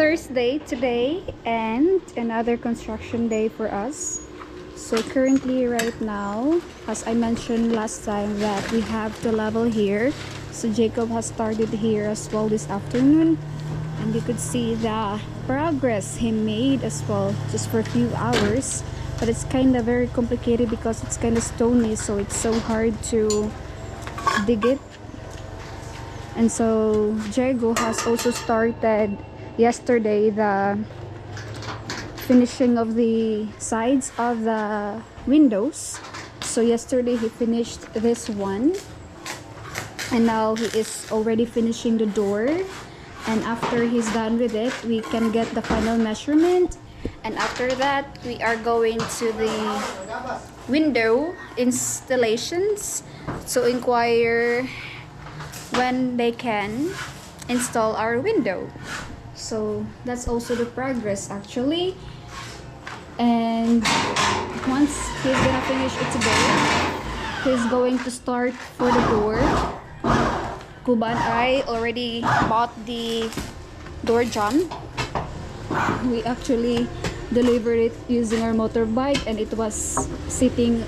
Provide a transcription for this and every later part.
Thursday today and another construction day for us. So currently right now, as I mentioned last time, that we have to level here. So Jacob has started here as well this afternoon, and you could see the progress he made as well just for a few hours. But it's kind of very complicated because it's kind of stony, so it's so hard to dig it. And so Jago has also started yesterday the finishing of the sides of the windows. So yesterday he finished this one, and now he is already finishing the door. And after he's done with it, we can get the final measurement, and after that we are going to the window installations to inquire when they can install our window. So that's also the progress actually. And once he's gonna finish it today, he's going to start for the door. Kuba and I already bought the door jamb. We actually delivered it using our motorbike, and it was sitting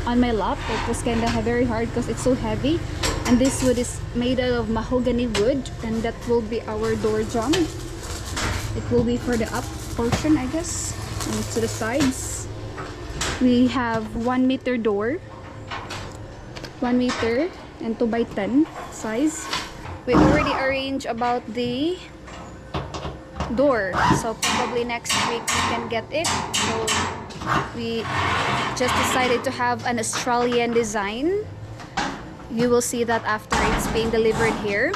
on my lap. It was kind of very hard because it's so heavy. And this wood is made out of mahogany wood, and that will be our door jamb. It will be for the up portion, I guess, and to the sides. We have 1 meter door, 1 meter and 2 by 10 size. We already arranged about the door, so probably next week we can get it. So we just decided to have an Australian design. You will see that after it's being delivered here.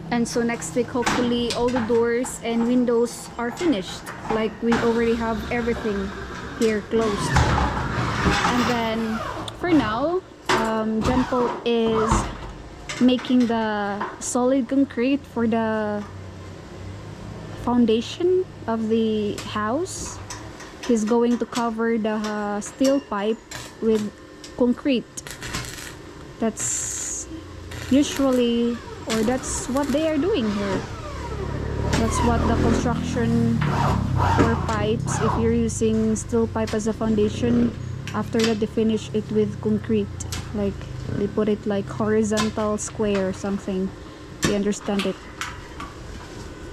And so next week hopefully all the doors and windows are finished, like we already have everything here closed. And then for now, Jempo is making the solid concrete for the foundation of the house. He's going to cover the steel pipe with concrete. That's usually, or that's what they are doing here. That's what the construction for pipes, if you're using steel pipe as a foundation, after that they finish it with concrete, like they put it like horizontal square or something. You understand it?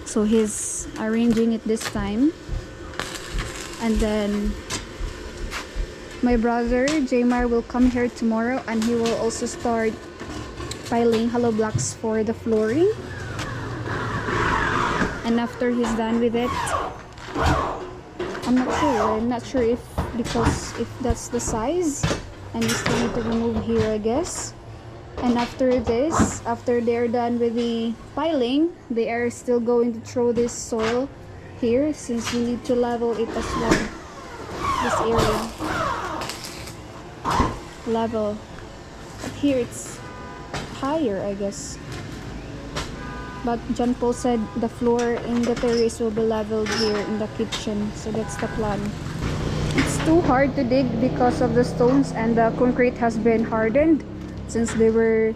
So he's arranging it this time. And then my brother Jamar will come here tomorrow, and he will also start piling hollow blocks for the flooring. And after he's done with it, I'm not sure if, because if that's the size, and we still need to remove here, I guess. And after this, after they're done with the piling, they are still going to throw this soil here, since we need to level it as well. This area level, but here it's higher, I guess. But John Paul said the floor in the terrace will be leveled here in the kitchen, so that's the plan. It's too hard to dig because of the stones, and the concrete has been hardened since they were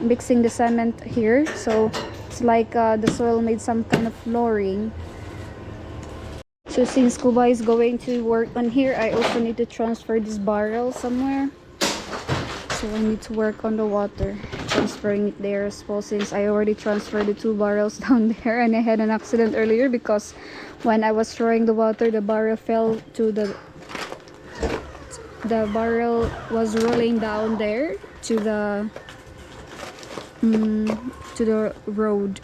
mixing the cement here, so it's like the soil made some kind of flooring. So since Kuba is going to work on here, I also need to transfer this barrel somewhere. So I need to work on the water, transferring it there as well, since I already transferred the 2 barrels down there, and I had an accident earlier because when I was throwing the water, the barrel fell to the barrel was rolling down there to the road.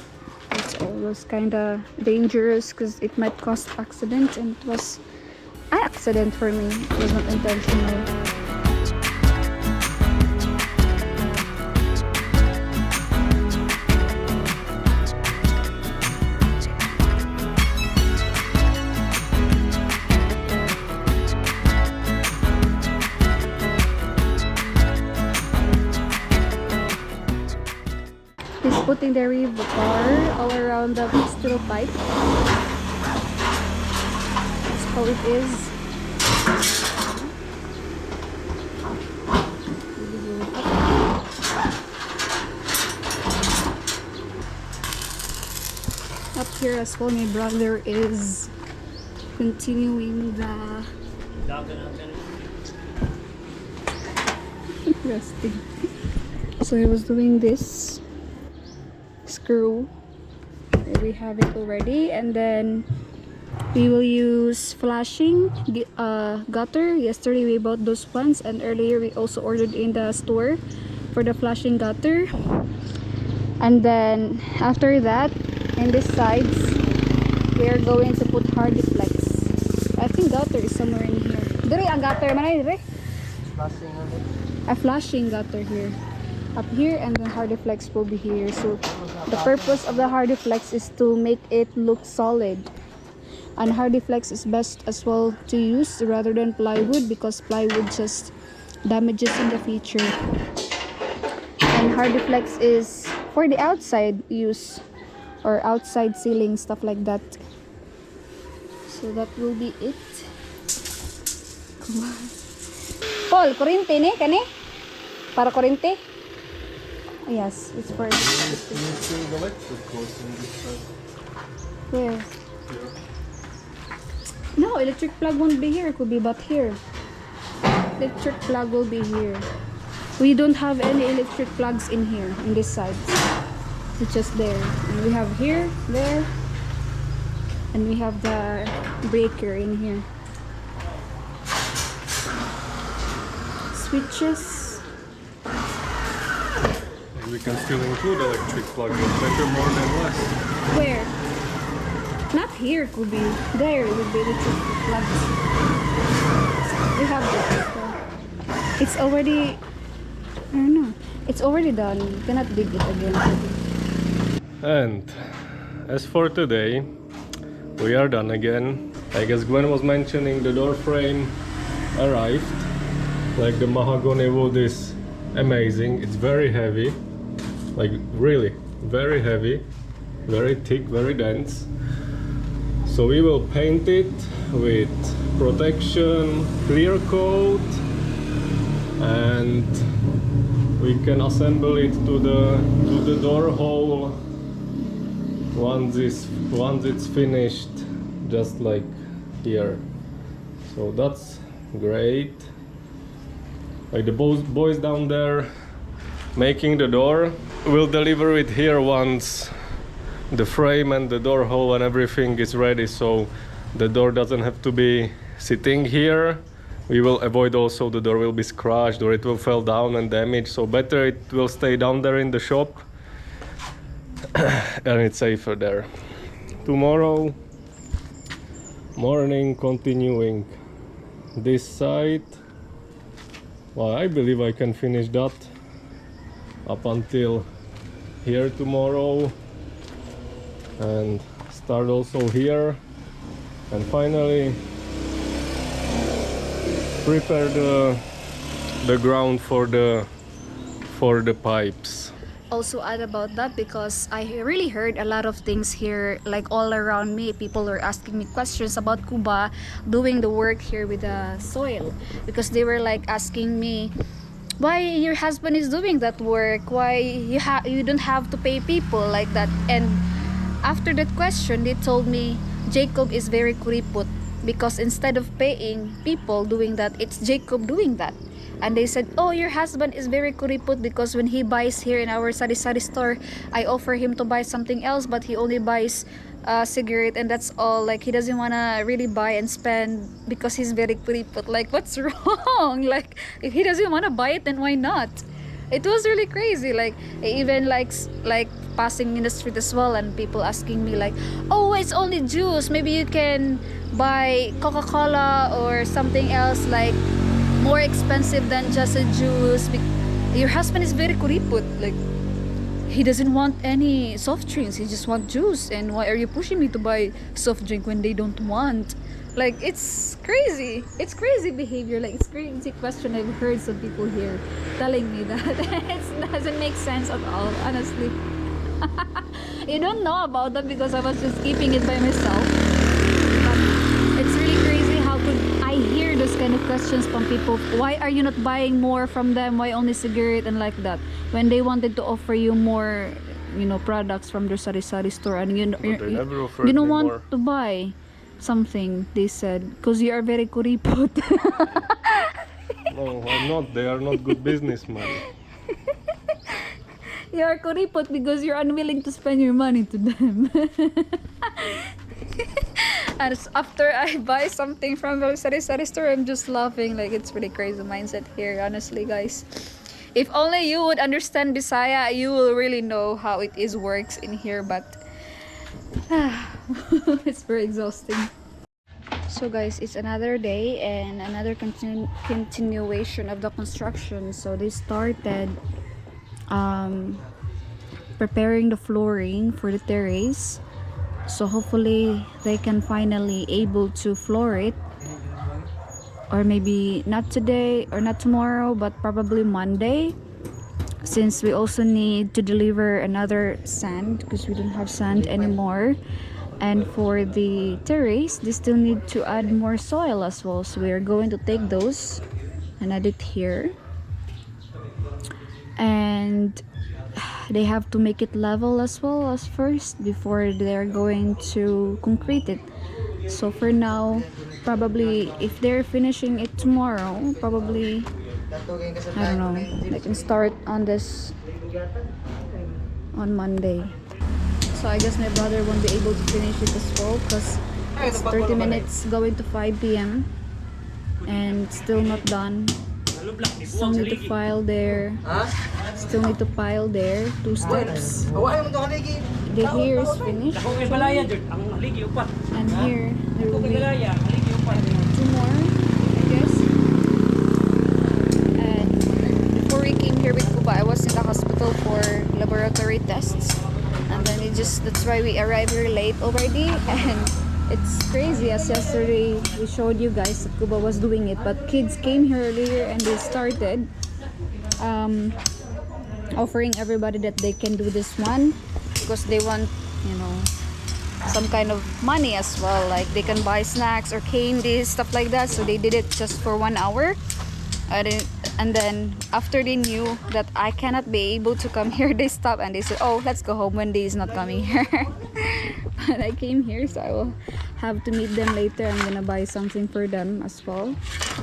It's always kind of dangerous because it might cause accident, and it was an accident for me. It was not intentional. He's putting the rebar all around the steel pipe. That's how it is. Up here as well, my brother is continuing the resting. So he was doing this screw. We have it already, and then we will use flashing gutter. Yesterday we bought those ones, and earlier we also ordered in the store for the flashing gutter. And then after that, in these sides we are going to put Hardiflex. I think gutter is somewhere in here. Dire ang gutter man ay dire. A flashing gutter here. Up here, and then Hardiflex will be here. So the purpose of the Hardiflex is to make it look solid. And Hardiflex is best as well to use rather than plywood, because plywood just damages in the future. And Hardiflex is for the outside use or outside ceiling, stuff like that. So that will be it. Paul, kurente ni kani? Para kurente? Yes, it's for where? No, electric plug won't be here. It could be but here. Electric plug will be here. We don't have any electric plugs in here, in this side. It's just there. And we have here, there, and we have the breaker in here. Switches. We can still include electric plug, but better more than less. Where? Not here, could be. There would be electric plugs. We have this. It's already, I don't know. It's already done. You cannot dig it again. And as for today, we are done again. I guess Gwen was mentioning the door frame arrived. Like the mahogany wood is amazing. It's very heavy. Like really very heavy, very thick, very dense. So we will paint it with protection clear coat, and we can assemble it to the door hole once it's finished, just like here. So that's great. Like the boys down there making the door, we'll deliver it here once the frame and the door hole and everything is ready, so the door doesn't have to be sitting here. We will avoid also the door will be scratched or it will fall down and damaged, so better it will stay down there in the shop and it's safer there. Tomorrow morning continuing this side. Well, I believe I can finish that up until here tomorrow, and start also here, and finally prepare the ground for the pipes. Also add about that, because I really heard a lot of things here, like all around me. People are asking me questions about Cuba doing the work here with the soil, because they were like asking me why your husband is doing that work, why you don't have to pay people like that. And after that question, they told me Jacob is very kuripot, because instead of paying people doing that, it's Jacob doing that. And they said, oh, your husband is very kuripot, because when he buys here in our sari-sari store, I offer him to buy something else, but he only buys cigarette, and that's all. Like, he doesn't want to really buy and spend because he's very kuripot. Like, what's wrong? Like, if he doesn't want to buy it, then why not? It was really crazy. Like, even like passing in the street as well, and people asking me like, oh, it's only juice, maybe you can buy Coca-Cola or something else like more expensive than just a juice. Your husband is very kuripot, like he doesn't want any soft drinks, he just wants juice, and why are you pushing me to buy soft drink when they don't want? Like, it's crazy behavior. Like, it's crazy question. I've heard some people here telling me that it doesn't make sense at all, honestly. You don't know about that because I was just keeping it by myself. But it's really crazy how could I hear those kind of questions from people. Why are you not buying more from them? Why only cigarette and like that? When they wanted to offer you more products from their sari-sari store, and But they never offered you don't me want more. to buy something, they said, because you are very kuripot. No, I'm not. They are not good businessmen. You are kuripot because you're unwilling to spend your money to them. And after I buy something from the sari-sari store, I'm just laughing. Like, it's pretty crazy mindset here, honestly, guys. If only you would understand Bisaya, you will really know how it is works in here. But it's very exhausting. So guys, it's another day and another continuation of the construction. So they started preparing the flooring for the terrace. So hopefully they can finally able to floor it, or maybe not today or not tomorrow, but probably Monday, since we also need to deliver another sand because we don't have sand anymore. And for the terrace, they still need to add more soil as well, so we are going to take those and add it here. And they have to make it level as well as first before they're going to concrete it. So for now, probably if they're finishing it tomorrow, probably, I don't know, they can start on this on Monday. So I guess my brother won't be able to finish it as well because it's 30 minutes going to 5 p.m. and still not done. Still need to file there. Still need to pile there. 2 steps. The here is finished. And here there will be 2 more, I guess. And before we came here with Kuba, I was in the hospital for laboratory tests. And then that's why we arrived here late already. And it's crazy, as yesterday we showed you guys that Kuba was doing it, but kids came here earlier and they started offering everybody that they can do this one because they want, some kind of money as well, like they can buy snacks or candies, stuff like that. So they did it just for 1 hour. And then after they knew that I cannot be able to come here, they stopped and they said, oh, let's go home, Wendy is not coming here. But I came here, so I will have to meet them later. I'm gonna buy something for them as well,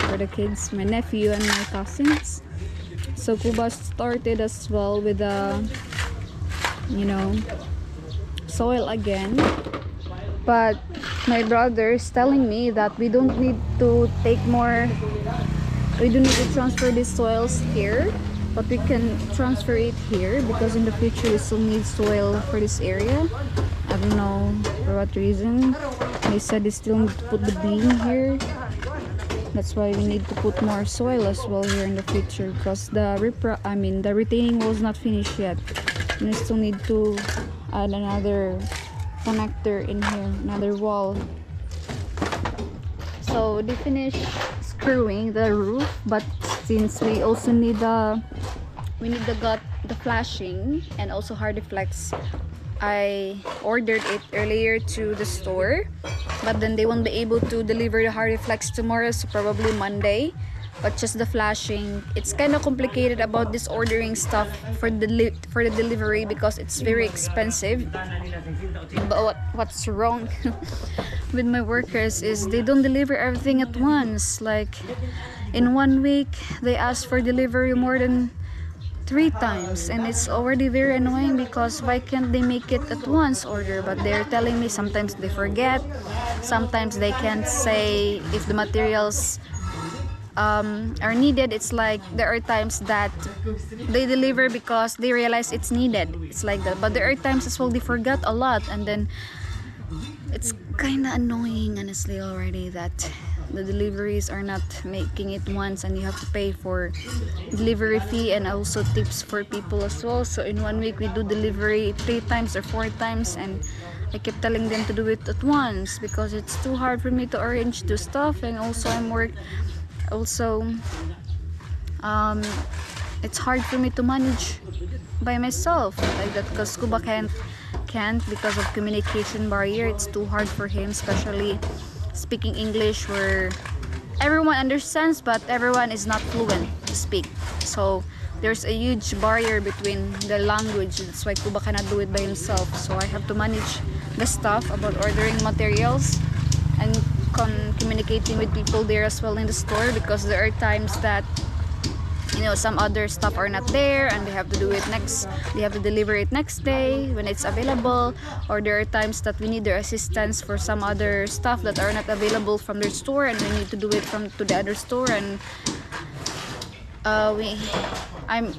for the kids, my nephew and my cousins. So Kuba started as well with the soil again, but my brother is telling me that we don't need to transfer these soils here, but we can transfer it here because in the future we still need soil for this area. I don't know for what reason. They said they still need to put the beam here. That's why we need to put more soil as well here in the future because the retaining wall is not finished yet. And we still need to add another connector in here, another wall. So they finished screwing the roof, but since we also need the flashing and also Hardiflex, I ordered it earlier to the store, but then they won't be able to deliver the Hardiflex tomorrow, so probably Monday. But just the flashing, it's kind of complicated about this ordering stuff for the delivery because it's very expensive. But what's wrong with my workers is they don't deliver everything at once. Like in 1 week they ask for delivery more than 3 times, and it's already very annoying because why can't they make it at once order? But they're telling me sometimes they forget, sometimes they can't say if the materials are needed. It's like there are times that they deliver because they realize it's needed. It's like that. But there are times as well they forgot a lot, and then it's kind of annoying, honestly, already that the deliveries are not making it once and you have to pay for delivery fee and also tips for people as well. So in 1 week we do delivery 3 times or 4 times, and I kept telling them to do it at once because it's too hard for me to arrange the stuff, and also it's hard for me to manage by myself like that because Kuba can't because of communication barrier. It's too hard for him, especially speaking English where everyone understands but everyone is not fluent to speak. So there's a huge barrier between the language. That's why Kuba cannot do it by himself. So I have to manage the stuff about ordering materials and communicating with people there as well in the store, because there are times that some other stuff are not there and they have to deliver it next day when it's available, or there are times that we need their assistance for some other stuff that are not available from their store and we need to do it to the other store, and I'm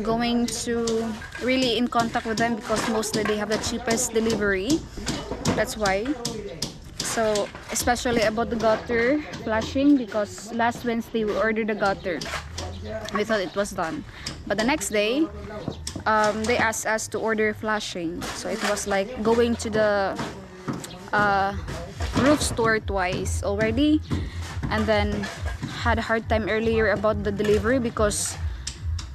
going to really in contact with them because mostly they have the cheapest delivery. That's why. So especially about the gutter flashing, because last Wednesday we ordered the gutter. We thought it was done, but the next day they asked us to order flashing, so it was like going to the roof store twice already, and then had a hard time earlier about the delivery because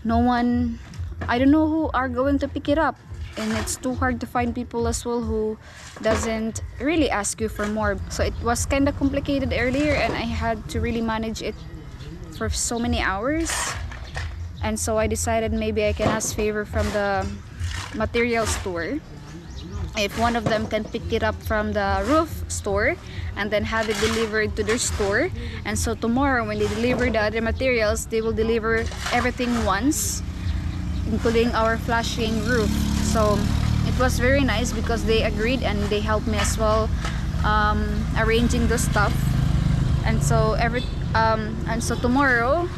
I don't know who are going to pick it up, and it's too hard to find people as well who doesn't really ask you for more. So it was kind of complicated earlier, and I had to really manage it for so many hours. And so I decided maybe I can ask favor from the material store if one of them can pick it up from the roof store and then have it delivered to their store. And so tomorrow when they deliver the other materials, they will deliver everything once, including our flashing roof. So it was very nice because they agreed and they helped me as well arranging the stuff. And so tomorrow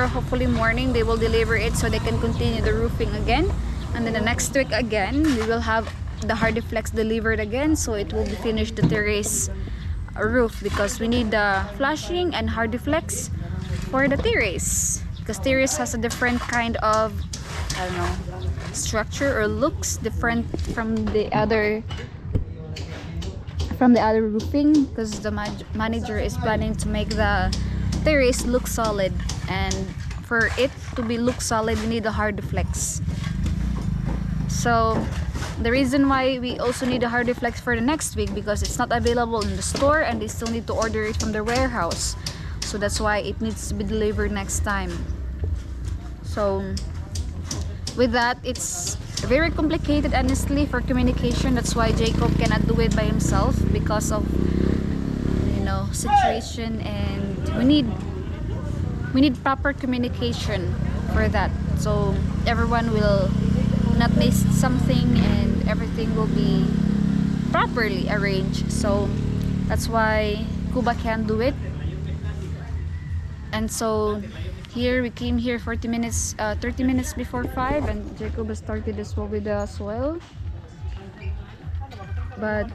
hopefully morning they will deliver it so they can continue the roofing again, and then the next week again we will have the Hardiflex delivered again, so it will be finished the terrace roof, because we need the flashing and Hardiflex for the terrace, because terrace has a different kind of, I don't know, structure or looks different from the other roofing, because the manager is planning to make the terrace look solid, and for it to look solid we need the Hardiflex. So the reason why we also need a Hardiflex for the next week, because it's not available in the store and they still need to order it from the warehouse, so that's why it needs to be delivered next time. So with that, it's very complicated honestly for communication. That's why Jacob cannot do it by himself, because of situation, and we need proper communication for that, so everyone will not miss something and everything will be properly arranged. So that's why Kuba can't do it. And so here we came here 30 minutes before 5, and Jacob has started as well with the soil, but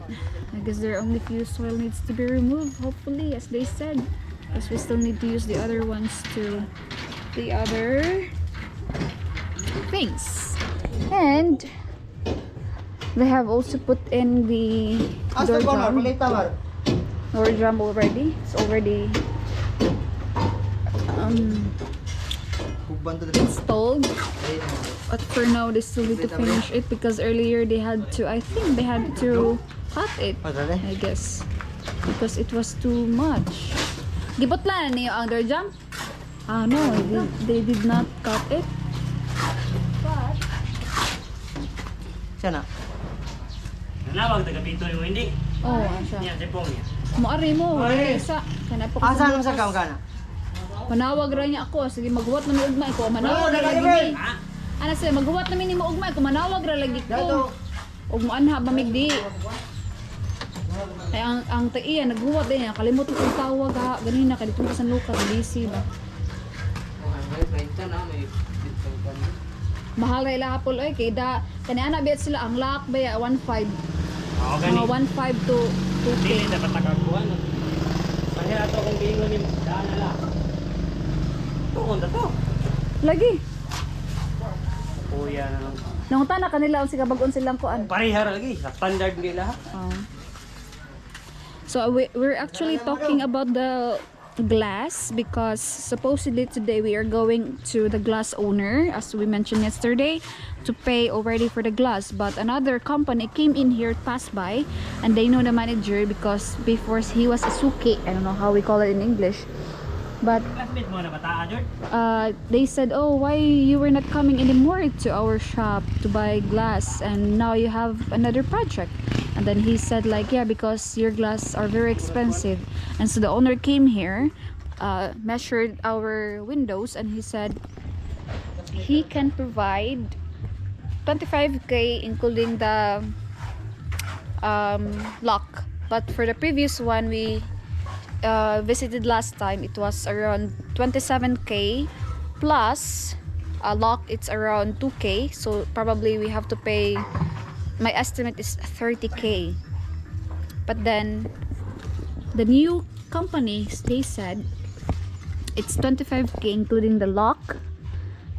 I guess there are only few soil needs to be removed, hopefully, as they said, because we still need to use the other ones to the other things. And they have also put in the door drum already. It's already installed, but for now they still need to finish it, because earlier they had to, I think they had to cut it, I guess, because it was too much. Gibot lang niyo ang door jump? No, they did not cut it. But siya na. Nanawag taga-pito mo hindi? Oh, siya. Yan, sipong niya. Moari mo, isa. Kana po. Asa naman sa kamkana? Manawag ra niya ako. Sige, maghuwat na mi ugmay ko. Manawag ra lagi mi. Ana sila, maghuwat na mi nimo ugmay ko. Manawag ra lagi ko. Ug mo anha ba migdi. Ay ang taiya naghuwat din niya. Kalimot ko ang tawag ha. Ganina kadito sa Lucas, busy ba. Mahal ra ila hapol oy kay da kani ana bet sila ang lock ba 1.5. Oh, gani. 1.5 to 2K. Dili dapat nakakuan. Pahiya ato kung giingon ni daan na lang. Tuon to. Lagi. Kuya na lang. Nangunta na kanila si kabag-on silang kuan. Pareha ra lagi, sa standard nila. So we're actually talking about the glass, because supposedly today we are going to the glass owner, as we mentioned yesterday, to pay already for the glass, but another company came in here, passed by, and they know the manager because before he was a suki, I don't know how we call it in English, But Classmate mo na bata, George? they said, oh, why you were not coming anymore to our shop to buy glass, and now you have another project. And then he said like, yeah, because your glass are very expensive. And so the owner came here, measured our windows, and he said he can provide 25k including the lock. But for the previous one we visited last time, it was around 27k plus a lock, it's around 2k, so probably we have to pay, my estimate is 30k. But then the new company, they said it's 25k including the lock,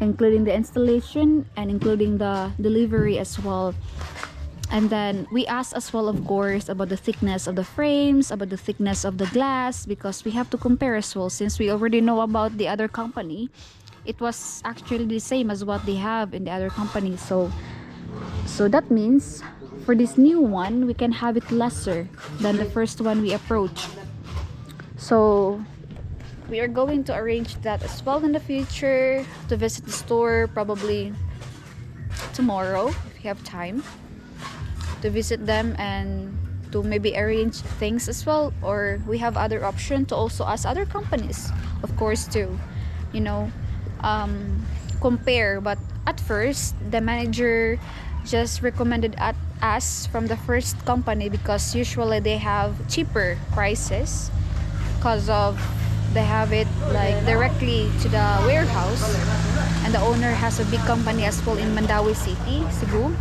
including the installation, and including the delivery as well. And then we asked as well, of course, about the thickness of the frames, about the thickness of the glass, because we have to compare as well, since we already know about the other company. It was actually the same as what they have in the other company. So that means for this new one we can have it lesser than the first one we approached. So we are going to arrange that as well in the future, to visit the store probably tomorrow if you have time, to visit them and to maybe arrange things as well. Or we have other option to also ask other companies, of course, to, you know, compare. But at first the manager just recommended at us from the first company, because usually they have cheaper prices, because of they have it like directly to the warehouse, and the owner has a big company as well in Mandawi City, Cebu.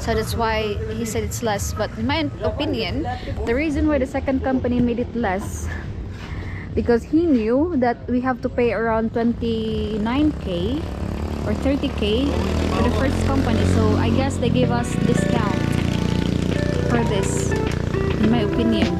So that's why he said it's less. But in my opinion, the reason why the second company made it less, because he knew that we have to pay around 29k or 30k for the first company. So I guess they gave us discount for this, in my opinion.